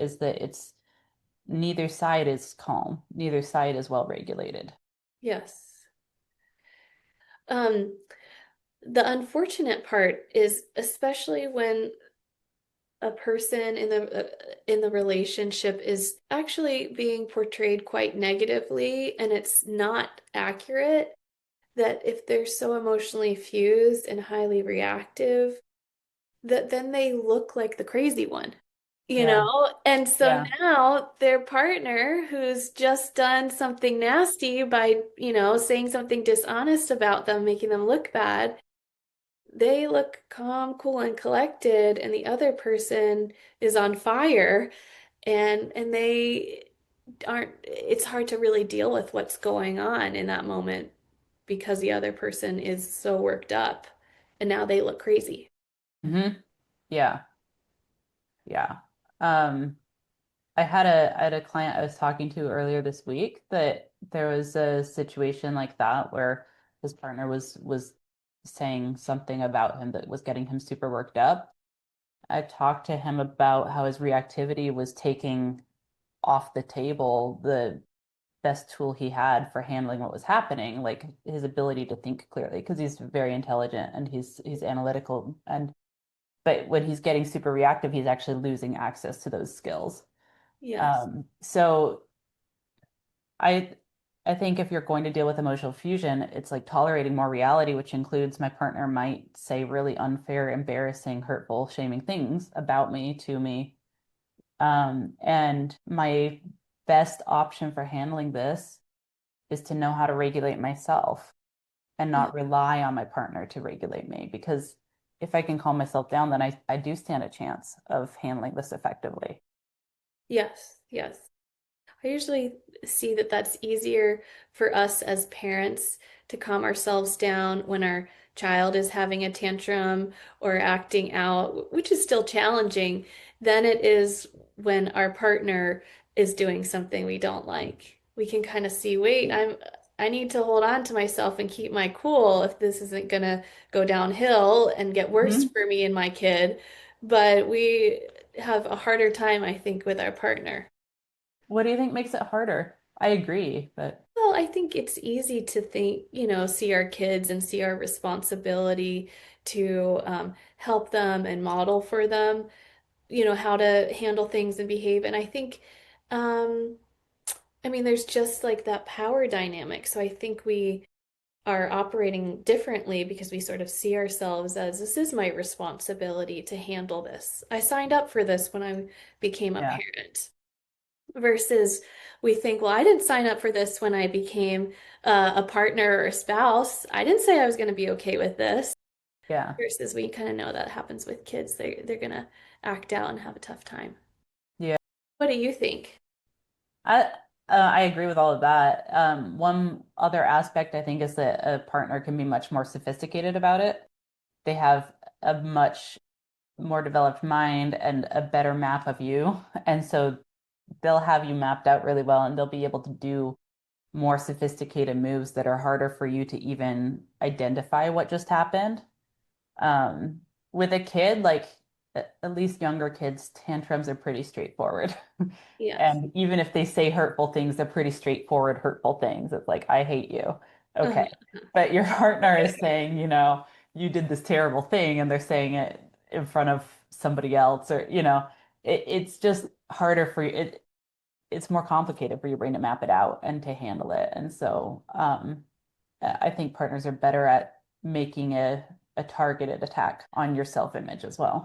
is that it's neither side is calm, neither side is well regulated. Yes. Um, the unfortunate part is especially when a person in the relationship is actually being portrayed quite negatively and it's not accurate, that if they're so emotionally fused and highly reactive, that then they look like the crazy one, you Yeah, know? And so yeah. now their partner who's just done something nasty by, saying something dishonest about them, making them look bad, they look calm, cool, and collected, and the other person is on fire, and they aren't, it's hard to really deal with what's going on in that moment because the other person is so worked up and now they look crazy. Yeah, yeah. Um, I had a client I was talking to earlier this week that there was a situation like that where his partner was saying something about him that was getting him super worked up. I talked to him about how his reactivity was taking off the table the best tool he had for handling what was happening, like his ability to think clearly, because he's very intelligent and he's analytical, and but when he's getting super reactive, he's actually losing access to those skills. Yes. So I I think if you're going to deal with emotional fusion, it's like tolerating more reality, which includes my partner might say really unfair, embarrassing, hurtful, shaming things about me to me. And my best option for handling this is to know how to regulate myself and Mhm. not rely on my partner to regulate me. Because if I can calm myself down, then I do stand a chance of handling this effectively. Yes, yes. I usually see that that's easier for us as parents to calm ourselves down when our child is having a tantrum or acting out, which is still challenging, than it is when our partner is doing something we don't like. We can kind of see, wait, I need to hold on to myself and keep my cool if this isn't gonna go downhill and get worse Mhm. for me and my kid. But we have a harder time, I think, with our partner. What do you think makes it harder? I agree, but Well, I think it's easy to think, see our kids and see our responsibility to help them and model for them, how to handle things and behave. And I think, um, I mean, there's just like that power dynamic. So I think we are operating differently because we sort of see ourselves as this is my responsibility to handle this. I signed up for this when I became a yeah, parent versus we think, well, I didn't sign up for this when I became a partner or a spouse. I didn't say I was going to be okay with this. yeah, Versus we kind of know that happens with kids. They're going to act out and have a tough time. yeah. What do you think? I I agree with all of that. One other aspect I think is that a partner can be much more sophisticated about it. They have a much more developed mind and a better map of you, and so they'll have you mapped out really well, and they'll be able to do more sophisticated moves that are harder for you to even identify what just happened. Um, with a kid, like at least younger kids, tantrums are pretty straightforward. Yes. And even if they say hurtful things, they're pretty straightforward, hurtful things. It's like, I hate you. Uh-huh. Okay. But your partner is saying, you did this terrible thing, and they're saying it in front of somebody else, or, it's just harder for you. It's more complicated for your brain to map it out and to handle it. And so, I think partners are better at making a targeted attack on your self-image as well.